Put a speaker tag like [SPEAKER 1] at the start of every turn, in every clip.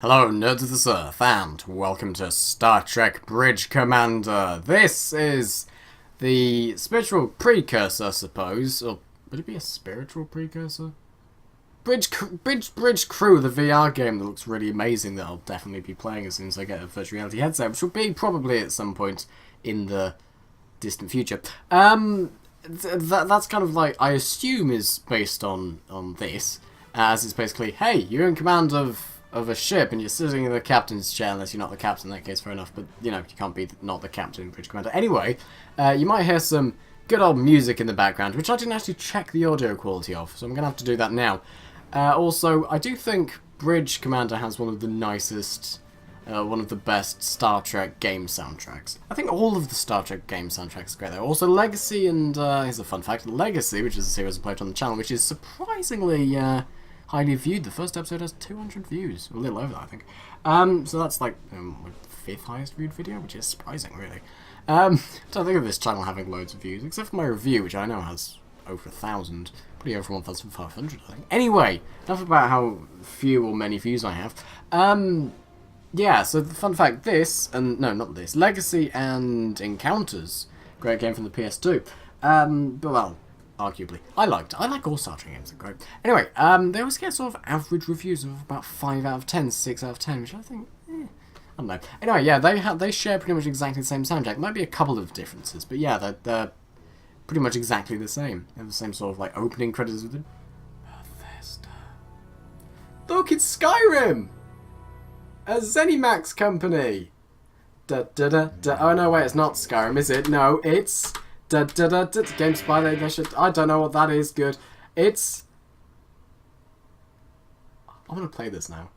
[SPEAKER 1] Hello, nerds of this earth, and welcome to Star Trek Bridge Commander. This is the spiritual precursor, I suppose, or would it be a spiritual precursor? Bridge Crew, the VR game that looks really amazing that I'll definitely be playing as soon as I get a virtual reality headset, which will be probably at some point in the distant future. That's kind of like, I assume is based on this, as it's basically, hey, you're in command of a ship and you're sitting in the captain's chair, unless you're not the captain, in that case fair enough, but you know, you can't be not the captain bridge commander. Anyway, you might hear some good old music in the background, which I didn't actually check the audio quality of, so I'm going to have to do that now. Also, I do think Bridge Commander has one of the nicest, one of the best Star Trek game soundtracks. I think all of the Star Trek game soundtracks are great though. Also Legacy, and here's a fun fact, Legacy, which is a series I played on the channel, which is surprisingly highly viewed. The first episode has 200 views, a little over that, I think. So that's like my fifth highest viewed video, which is surprising, really. Don't think of this channel having loads of views, except for my review, which I know has over 1,000, pretty over 1,500, I think. Anyway, enough about how few or many views I have. Yeah, so the fun fact, this, and no, not this, Legacy and Encounters, great game from the PS2. But well, arguably. I like all Star Trek games, they're great. Anyway, they always get sort of average reviews of about 5 out of 10, 6 out of 10, which I think, I don't know. Anyway, yeah, they share pretty much exactly the same soundtrack. Might be a couple of differences, but yeah, they're pretty much exactly the same. They have the same sort of like opening credits with the Bethesda. Look, it's Skyrim! A ZeniMax company! Oh no, wait, it's not Skyrim, is it? No, it's GameSpy, they should. I don't know what that is. Good. It's. I want to play this now.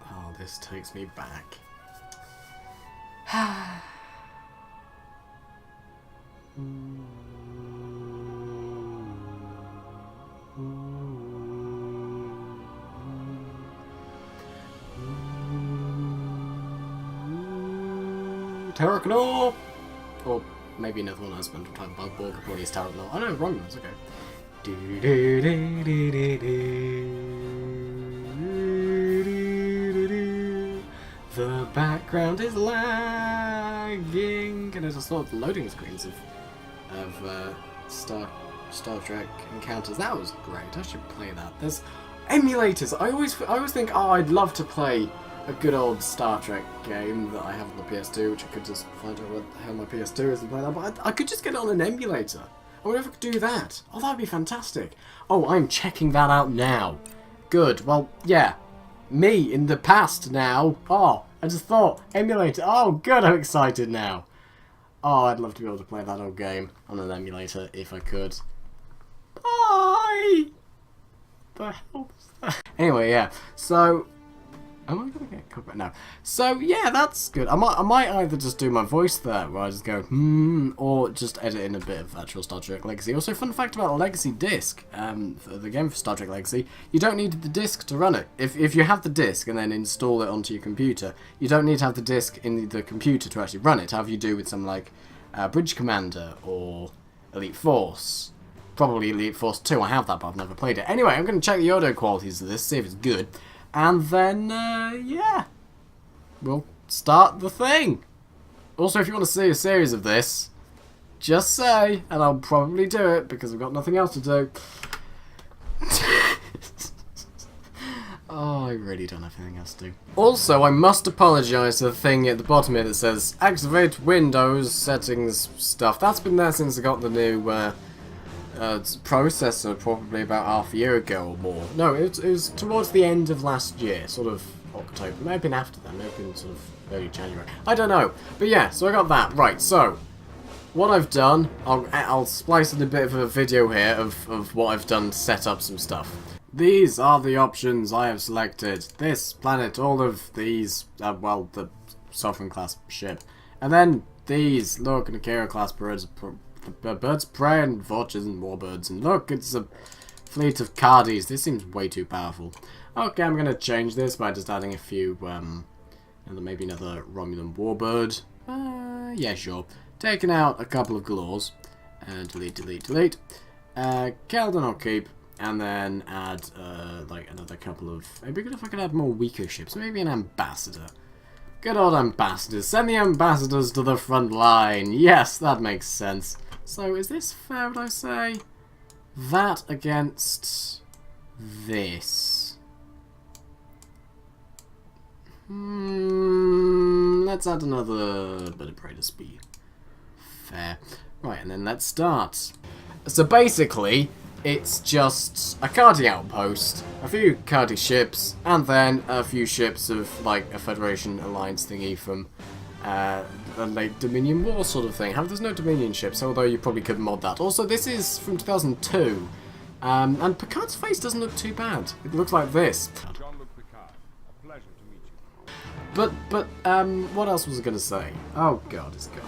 [SPEAKER 1] Oh, this takes me back. Terracnor! Or maybe another one has been trying to bug Borg, probably is Terracnor. Oh no, wrong one's okay. The background is lagging, and there's a sort of loading screens of Star Trek Encounters. That was great. I should play that. There's emulators. I always think, oh, I'd love to play a good old Star Trek game that I have on the PS2, which I could just find out what the hell my PS2 is and play that, but I could just get it on an emulator. I wonder if I could do that. Oh, that'd be fantastic. Oh, I'm checking that out now. Good. Well, yeah. Me in the past now. Oh, I just thought, emulator. Oh, good, I'm excited now. Oh, I'd love to be able to play that old game on an emulator if I could. Bye! The hell was that? Anyway, yeah. So, am I gonna get cut right now? So yeah, that's good. I might either just do my voice there, where I just go or just edit in a bit of actual Star Trek Legacy. Also, fun fact about the Legacy disc, for the game for Star Trek Legacy, you don't need the disc to run it. If you have the disc and then install it onto your computer, you don't need to have the disc in the computer to actually run it. However you do with some like Bridge Commander or Elite Force. Probably Elite Force 2. I have that, but I've never played it. Anyway, I'm going to check the audio qualities of this, see if it's good. And then, yeah, we'll start the thing. Also, if you want to see a series of this, just say, and I'll probably do it, because I've got nothing else to do. Oh, I really don't have anything else to do. Also, I must apologise to the thing at the bottom here that says, activate Windows settings stuff. That's been there since I got the new, processor probably about half a year ago or more. No, it was towards the end of last year, sort of October. It may have been after that, may have been sort of early January. I don't know. But yeah, so I got that. Right, so what I've done, I'll splice in a bit of a video here of what I've done to set up some stuff. These are the options I have selected. This planet, all of these, well, the Sovereign class ship. And then these, look, an Akira class birds of prey and vultures and warbirds, and look, it's a fleet of Cardis. This seems way too powerful. Okay, I'm gonna change this by just adding a few, and then maybe another Romulan warbird. Yeah, sure. Taking out a couple of galores. Delete, delete, delete. Keldon I'll keep. And then add, like, another couple of... It'd be good if I could add more weaker ships. Maybe an ambassador. Good old ambassadors. Send the ambassadors to the front line. Yes, that makes sense. So, is this fair, would I say? That against this. Let's add another bit of Praetor speed. Fair. Right, and then let's start. So basically, it's just a Cardi outpost, a few Cardi ships, and then a few ships of, like, a Federation Alliance thingy from the late Dominion War sort of thing. However, there's no Dominion ships, although you probably could mod that. Also, this is from 2002, and Picard's face doesn't look too bad. It looks like this. But, what else was I going to say? Oh god, it's gone.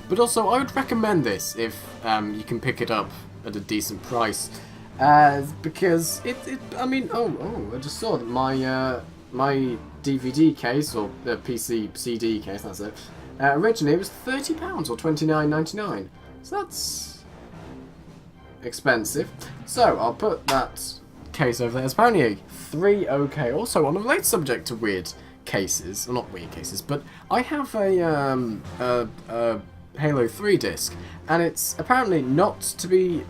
[SPEAKER 1] But also, I would recommend this if you can pick it up at a decent price, because I mean, I just saw that my DVD case, or the PC CD case, that's it, originally it was £30 or $29.99, so that's expensive. So I'll put that case over there. It's apparently a 3OK. Also, on a related subject to weird cases, or not weird cases, but I have a Halo 3 disc, and it's apparently not to be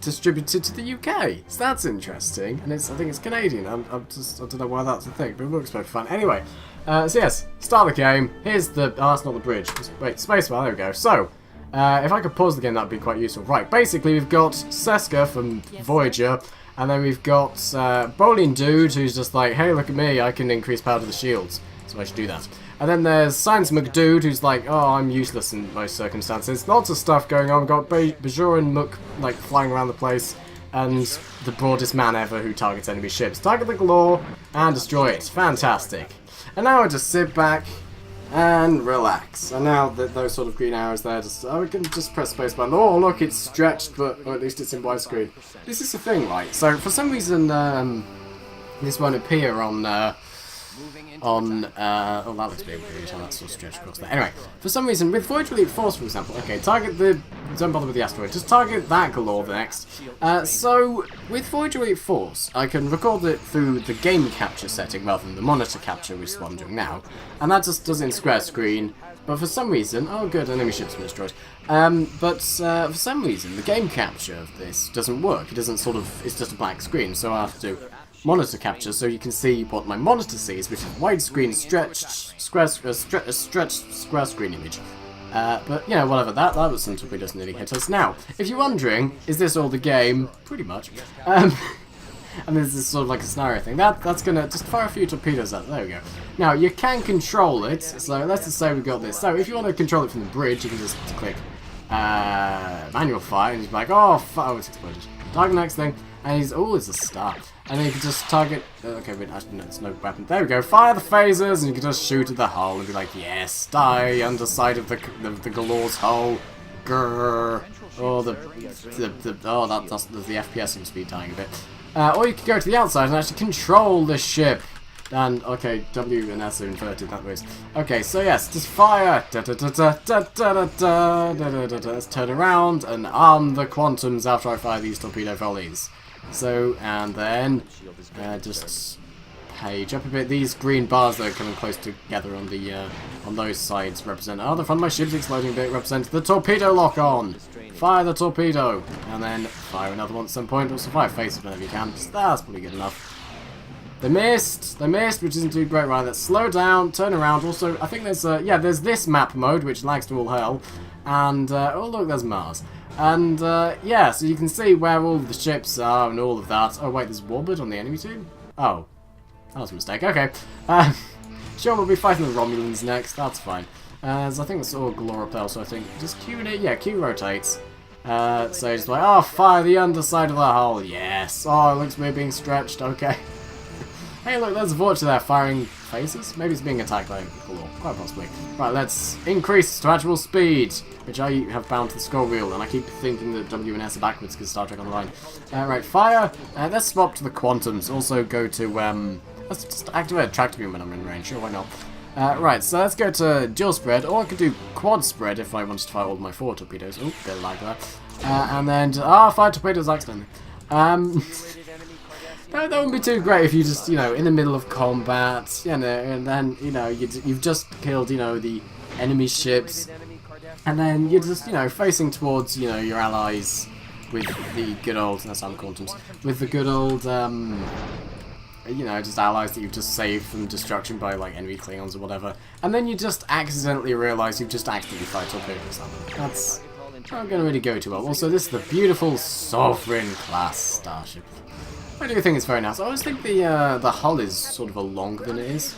[SPEAKER 1] distributed to the UK. So that's interesting, and I think it's Canadian. I don't know why that's a thing, but it looks very fun. Anyway, so yes, start the game. Here's the... Oh, that's not the bridge. Wait, spacebar, there we go. So, if I could pause the game, that'd be quite useful. Right, basically we've got Seska from Voyager, and then we've got Bowling Dude, who's just like, hey, look at me, I can increase power to the shields, so I should do that. And then there's Science McDude, who's like, oh, I'm useless in most circumstances. Lots of stuff going on. We've got Bajoran Mook, like, flying around the place, and the broadest man ever who targets enemy ships. Target the Galore, and destroy it. Fantastic. And now I just sit back and relax. And now those sort of green arrows there, we can just press spacebar. Oh, look, it's stretched, but or at least it's in widescreen. This is the thing, right? So, for some reason, this won't appear on... oh, that looks a bit weird how that's sort of stretched across there. Anyway, for some reason, with Voyager Elite Force, for example, okay, don't bother with the asteroid, just target that Galore next. So, with Voyager Elite Force, I can record it through the game capture setting rather than the monitor capture, which is what I'm doing now, and that just does it in square screen, but for some reason, oh good, enemy ships have been destroyed, for some reason, the game capture of this doesn't work. It doesn't sort of, it's just a black screen, so I have to do monitor capture so you can see what my monitor sees, which is widescreen stretched square screen image. But you know, whatever, that was some torpedo doesn't really hit us. Now, if you're wondering, is this all the game? Pretty much. And this is sort of like a scenario thing. That's gonna just fire a few torpedoes at. There we go. Now you can control it. So let's just say we got this. So if you want to control it from the bridge, you can just click manual fire, and he's like, oh, it's exploded. Target next thing, and he's it's a star. And then you can just target... okay, wait, actually, no, there's no weapon. There we go. Fire the phasers, and you can just shoot at the hull and be like, yes, die underside of the Galore's hull. Grrr. Oh, the FPS seems to be dying a bit. Or you can go to the outside and actually control the ship. And, okay, W and S are inverted that way. Okay, so yes, just fire. Let's turn around and arm the Quantums after I fire these torpedo volleys. So, and then, just page up a bit. These green bars that are coming close together on the, on those sides represent, the front of my ship's exploding a bit represents the torpedo lock-on. Fire the torpedo, and then fire another one at some point. Also fire faces whenever you can. That's probably good enough. They missed, which isn't too great, right? Let's slow down, turn around. Also, I think there's, there's this map mode, which lags to all hell. And, oh look, there's Mars. And, yeah, so you can see where all the ships are and all of that. Oh, wait, there's Warbird on the enemy team? Oh, that was a mistake. Okay. Sure, we'll be fighting the Romulans next. That's fine. So I think it's all Glorapel, so I think just Q it. Yeah, Q rotates. So just like, oh, fire the underside of the hull. Yes. Oh, it looks weird being stretched. Okay. Hey, look, there's a Vulture there firing faces. Maybe it's being attacked by Galore. Quite possibly. Right, let's increase to actual speed, which I have bound to the scroll wheel, and I keep thinking that W and S are backwards because Star Trek Online. Right, fire. Let's swap to the Quantums. Also go to, let's just activate Attractor Beam when I'm in range. Sure, why not? Right, so let's go to dual spread, or I could do quad spread if I wanted to fire all my 4 torpedoes. Oh, bit like that. And then, 5 torpedoes accidentally. That wouldn't be too great if you just, you know, in the middle of combat, you know, and then, you know, you've just killed, you know, the enemy ships, and then you're just, you know, facing towards, you know, your allies with the good old, that's how I'm calling them, with the good old, you know, just allies that you've just saved from destruction by, like, enemy Klingons or whatever, and then you just accidentally realise you've just accidentally fired torpedoes on them. That's not going to really go too well. Also, this is the beautiful Sovereign class starship. I do think it's very nice. I always think the hull is sort of a longer than it is.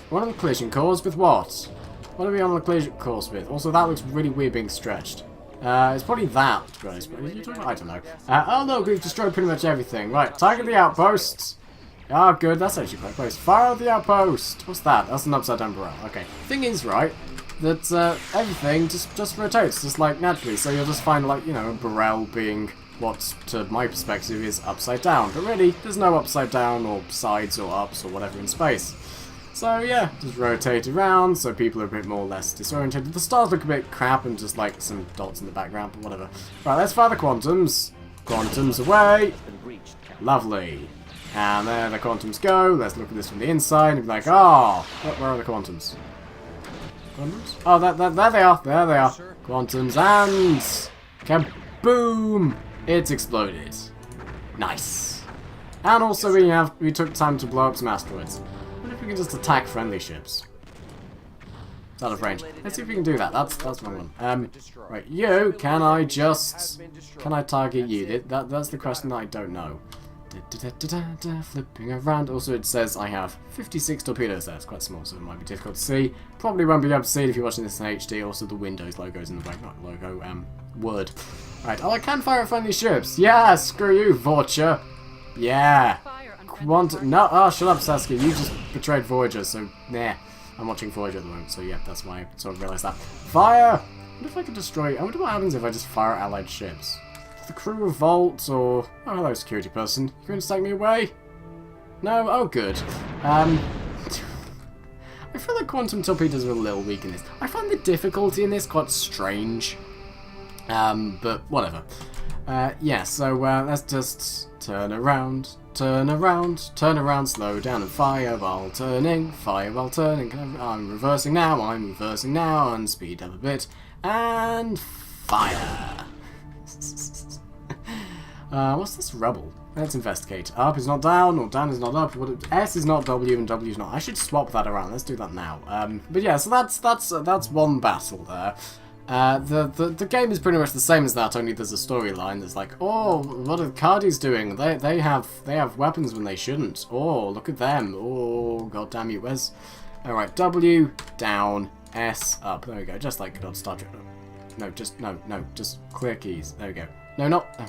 [SPEAKER 1] We're on the collision course with what? What are we on the collision course with? Also, that looks really weird being stretched. It's probably that, to be honest. I don't know. Oh look, we've destroyed pretty much everything. Right, target the outposts. Ah, good. That's actually quite close. Fire at the outpost. What's that? That's an upside down barrel. Okay. Thing is, right, that everything just rotates, just like naturally. So you'll just find, like, you know, a barrel being what, to my perspective, is upside down. But really, there's no upside down or sides or ups or whatever in space. So yeah, just rotate around so people are a bit more or less disoriented. The stars look a bit crap and just like some dots in the background, but whatever. Right, let's fire the quantums. Quantums away. Lovely. And there the quantums go. Let's look at this from the inside and be like, oh, where are the quantums? Quantums? Oh, there they are. There they are. Quantums and kaboom! It's exploded. Nice. And also we took time to blow up some asteroids. What if we can just attack friendly ships? It's out of range. Let's see if we can do that. That's one. Right, you. Can I target you? That's the question that I don't know. Flipping around. Also, it says I have 56 torpedoes there. It's quite small, so it might be difficult to see. Probably won't be able to see it if you're watching this in HD. Also, the Windows logo's in the back. Not logo, word. Right. Oh, I can fire at friendly ships. Yeah, screw you, Vorcha. Yeah. No. Oh, shut up, Saskia. You just betrayed Voyager, so nah. I'm watching Voyager at the moment, so yeah, that's why I sort of realised that. Fire! I wonder if I could destroy. I wonder what happens if I just fire at allied ships. The crew revolt, or... Oh, hello, security person. You going to take me away? No? Oh, good. I feel like quantum torpedoes are a little weak in this. I find the difficulty in this quite strange. But whatever. Yeah, so let's just turn around, slow down and fire while turning. I'm reversing now, and speed up a bit, and fire. What's this rubble? Let's investigate. Up is not down, or down is not up. S is not W, and W is not. I should swap that around. Let's do that now. But yeah, so that's one battle there. The game is pretty much the same as that. Only there's a storyline. There's like, oh, what are the Cardis doing? They have weapons when they shouldn't. Oh, look at them. Oh, god damn you, Wes. All right, W down, S up. There we go. Just like good old Star Trek. No, just clear keys. There we go. No, not. Oh,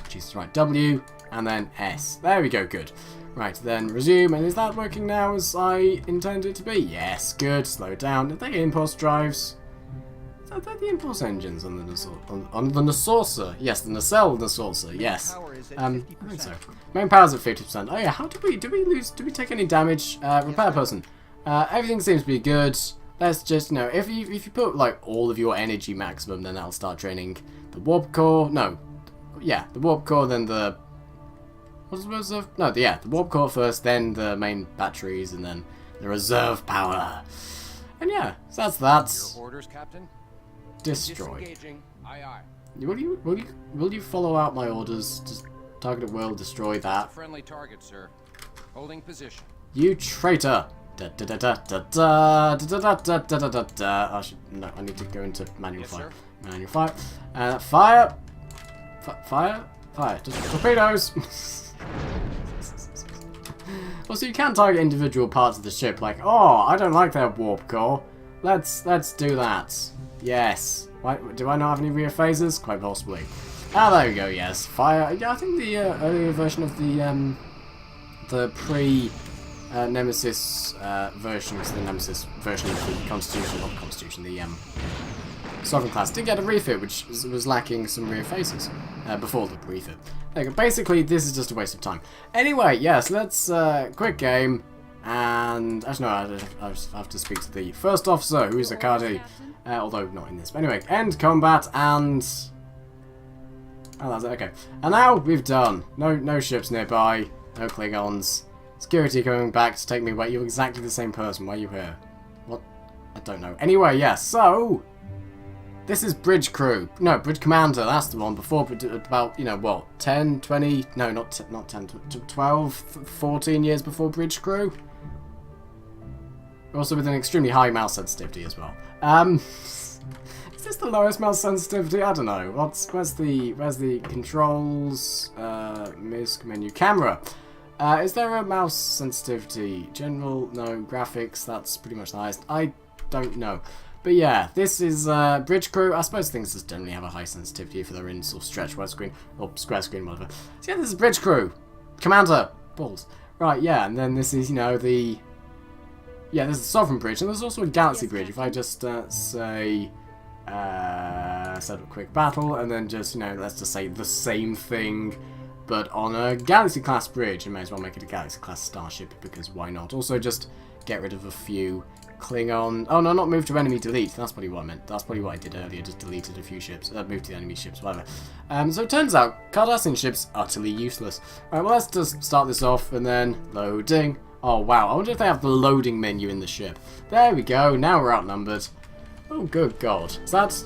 [SPEAKER 1] Jesus, right. W and then S. There we go. Good. Right, then resume. And is that working now as I intended it to be? Yes. Good. Slow down. Are they impulse drives? Are they the impulse engines on the Nasaucer? Yes, the nacelle Nasaucer. Yes. I think so. Main power's at 50%. Oh yeah. How did we lose? Did we take any damage? Repair person. Everything seems to be good. Let's just, you know, if you put like all of your energy maximum, then that'll start draining the warp core. No, yeah, the warp core, then the the warp core first, then the main batteries, and then the reserve power. And yeah, so that's that.
[SPEAKER 2] Your orders, Captain?
[SPEAKER 1] Destroy.
[SPEAKER 2] Aye, aye.
[SPEAKER 1] Will you follow out my orders? Just target at will, destroy that.
[SPEAKER 2] Friendly target, sir. Holding position.
[SPEAKER 1] You traitor! No, I need to go into manual fire. Manual fire. Fire! Fire. Just torpedoes! Also, you can target individual parts of the ship, like, oh, I don't like their warp core. Let's do that. Yes. Why, do I not have any rear phasers? Quite possibly. Ah, there we go, yes. Fire. Yeah, I think the earlier version of the pre... Nemesis version, because the Nemesis version of the Constitution, the Sovereign class did get a refit, which was lacking some rear faces before the refit. There you go. Basically, this is just a waste of time. Anyway, yes, let's quick game. And actually, no, I just have to speak to the first officer, who is Akadi, although not in this. But anyway, end combat and. Oh, that's it. Okay. And now we've done. No ships nearby. No Klingons. Security coming back to take me away. You're exactly the same person. Why are you here? What? I don't know. Anyway, yeah. So this is bridge crew. No, bridge commander. That's the one. Before about what 10, 20? No, not 10. 12, 14 years before bridge crew. Also with an extremely high mouse sensitivity as well. Is this the lowest mouse sensitivity? I don't know. Where's the controls? MISC menu camera. Is there a mouse sensitivity? General, no. Graphics, that's pretty much the highest. I don't know. But yeah, this is bridge crew. I suppose things just generally have a high sensitivity if they're in sort of stretch widescreen or square screen, whatever. So yeah, this is bridge crew. Commander. Balls. Right, yeah, and then this is, the. Yeah, there's a Sovereign Bridge, and there's also a Galaxy Bridge. If I just say, set up quick battle, and then just, let's just say the same thing, but on a Galaxy-class bridge. You may as well make it a Galaxy-class starship, because why not? Also, just get rid of a few Klingon... Oh, no, not move to enemy delete. That's probably what I meant. That's probably what I did earlier, just deleted a few ships. Moved to the enemy ships, whatever. So it turns out, Cardassian ships, utterly useless. Alright, well, let's just start this off, and then loading... Oh, wow. I wonder if they have the loading menu in the ship. There we go. Now we're outnumbered. Oh, good God. So that's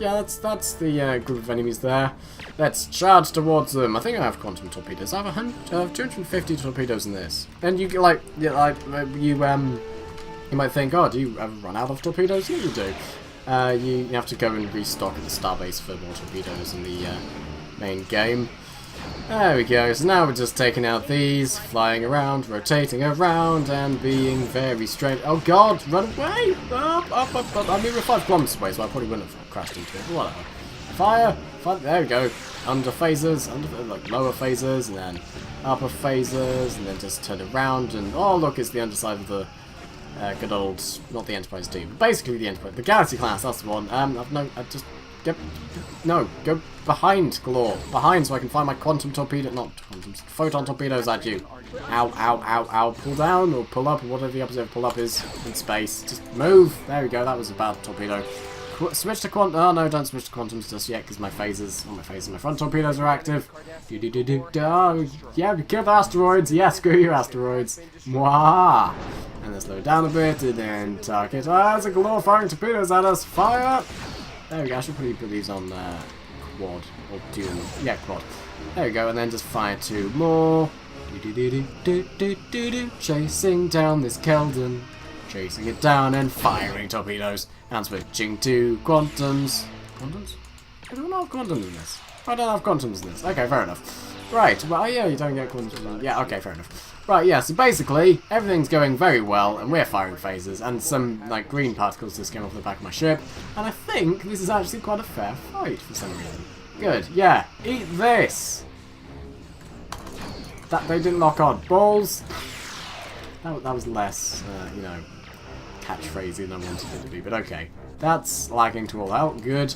[SPEAKER 1] the group of enemies there. Let's charge towards them. I think I have quantum torpedoes. I have 250 torpedoes in this. And you might think, oh, do you ever run out of torpedoes? Yeah, you do. You have to go and restock at the starbase for more torpedoes in the main game. There we go, so now we're just taking out these, flying around, rotating around, and being very straight. Oh god, run away! Up. I mean, we're 5 kilometers away, so I probably wouldn't have crashed into it, but whatever. Fire! There we go. Under phasers, like lower phasers, and then upper phasers, and then just turn around, and oh look, it's the underside of the good old, not the Enterprise D, but basically the Enterprise, the Galaxy class, that's the one. Go behind, Glor. Behind, so I can find my quantum torpedo, not quantum, photon torpedoes at you. Ow. Pull down, or pull up, or whatever the opposite of pull up is in space. Just move. There we go, that was a bad torpedo. Switch to quantum. Oh no, don't switch to quantums just yet, because my phasers, my front torpedoes are active. Oh, yeah, we killed asteroids. Yeah, screw you, asteroids. Mwah. And then slow down a bit, and then target. Ah, there's a Glor firing torpedoes at us. Fire! There we go, I should probably put these on quad, or dual, yeah, quad. There we go, and then just fire 2 more. Chasing down this Keldon. Chasing it down and firing torpedoes. And switching to quantums. Quantums? I don't have quantums in this. I don't have quantums in this. Okay, fair enough. Right, well, yeah, you don't get quantums. Yeah, okay, fair enough. Right, yeah, so basically, everything's going very well, and we're firing phasers, and some, like, green particles just came off the back of my ship, and I think this is actually quite a fair fight for some reason. Good, yeah, eat this! That, they didn't lock on. Balls! That was less, catchphrasey than I wanted it to be, but okay. That's lagging to all out, good.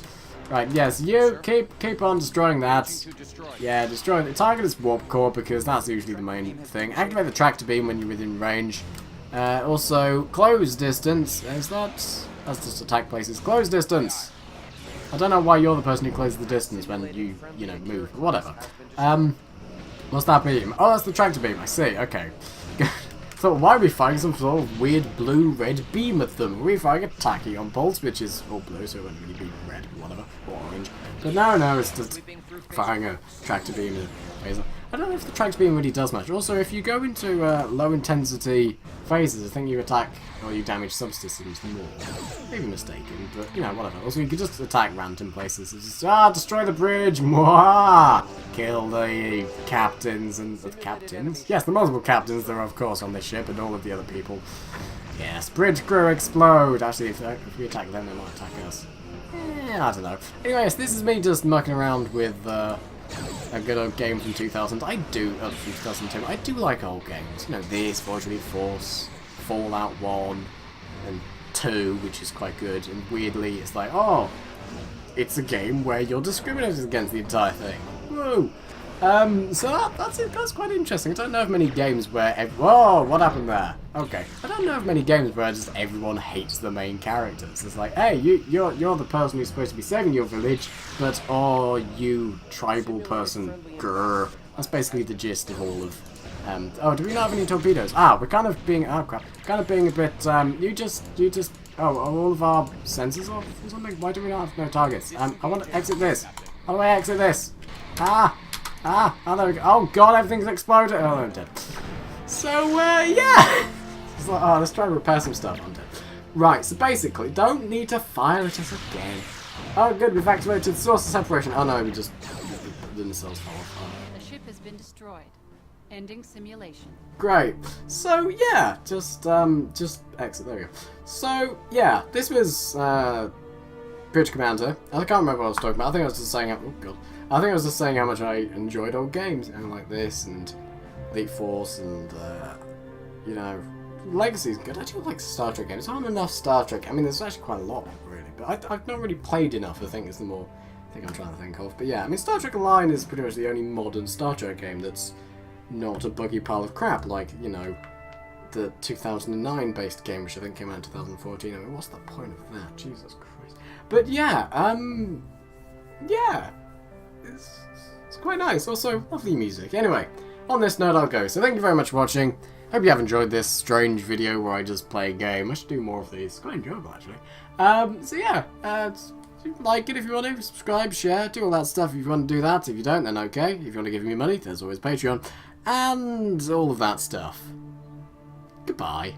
[SPEAKER 1] Right, yes, you keep on destroying that. Yeah, destroy the target is warp core because that's usually the main thing. Activate the tractor beam when you're within range. Also, close distance. Is that's just attack places. Close distance. I don't know why you're the person who closes the distance when you move. But whatever. What's that beam? Oh, that's the tractor beam. I see. Okay. So why are we firing some sort of weird blue-red beam at them? We're firing a tachyon pulse, which is all blue, so it wouldn't really be red or whatever, or orange. But no, it's just firing a tractor beam and a phaser. I don't know if the tractor beam really does much. Also, if you go into low-intensity phases, I think you attack or you damage subsystems more. Maybe mistaken, but whatever. Also, you could just attack random places. It's just, destroy the bridge! Mwah! Kill the captains and the captains. Yes, the multiple captains there are, of course, on this ship and all of the other people. Yes, bridge crew explode! Actually, if we attack them, they might attack us. I don't know. Anyways, this is me just mucking around with a good old game from 2000. From 2002. I do like old games. This, Voyage Elite Force, Fallout 1, and 2, which is quite good. And weirdly, it's like, oh, it's a game where you're discriminated against the entire thing. Whoa! So that's it. That's quite interesting. I don't know of many games where whoa, what happened there? Okay, I don't know of many games where just everyone hates the main characters. It's like, hey, you're the person who's supposed to be saving your village, but oh, you tribal person, grr. That's basically the gist of all of. Oh, do we not have any torpedoes? Ah, we're kind of being. Oh crap, kind of being a bit. You just. Oh, are all of our sensors off or something? Why do we not have no targets? I want to exit this. How do I exit this? Oh, there we go. Oh god, everything's exploded. Oh, I'm dead. So, yeah. It's like, oh, let's try and repair some stuff. I'm dead. Right, so basically, don't need to fire at us again. Oh, good, we've activated source of separation. Oh no, we just... the missiles fell off.
[SPEAKER 3] The ship has been destroyed. Ending simulation.
[SPEAKER 1] Great. So, yeah, just exit. There we go. So, yeah, this was, Bridge Commander. I can't remember what I was talking about. I think I was just saying... Oh, god. I think I was just saying how much I enjoyed old games, you know, like this, and Elite Force, and, you know, Legacy's good. I do like Star Trek games. There aren't enough Star Trek. I mean, there's actually quite a lot, really, but I've not really played enough, I think, is the more thing I'm trying to think of. But yeah, I mean, Star Trek Online is pretty much the only modern Star Trek game that's not a buggy pile of crap, like, you know, the 2009-based game, which I think came out in 2014. I mean, what's the point of that? Jesus Christ. But yeah, yeah. It's quite nice. Also, lovely music. Anyway, on this note, I'll go. So thank you very much for watching. Hope you have enjoyed this strange video where I just play a game. I should do more of these. It's quite enjoyable, actually. So yeah, like it if you want to, subscribe, share, do all that stuff if you want to do that. If you don't, then okay. If you want to give me money, there's always Patreon. And all of that stuff. Goodbye.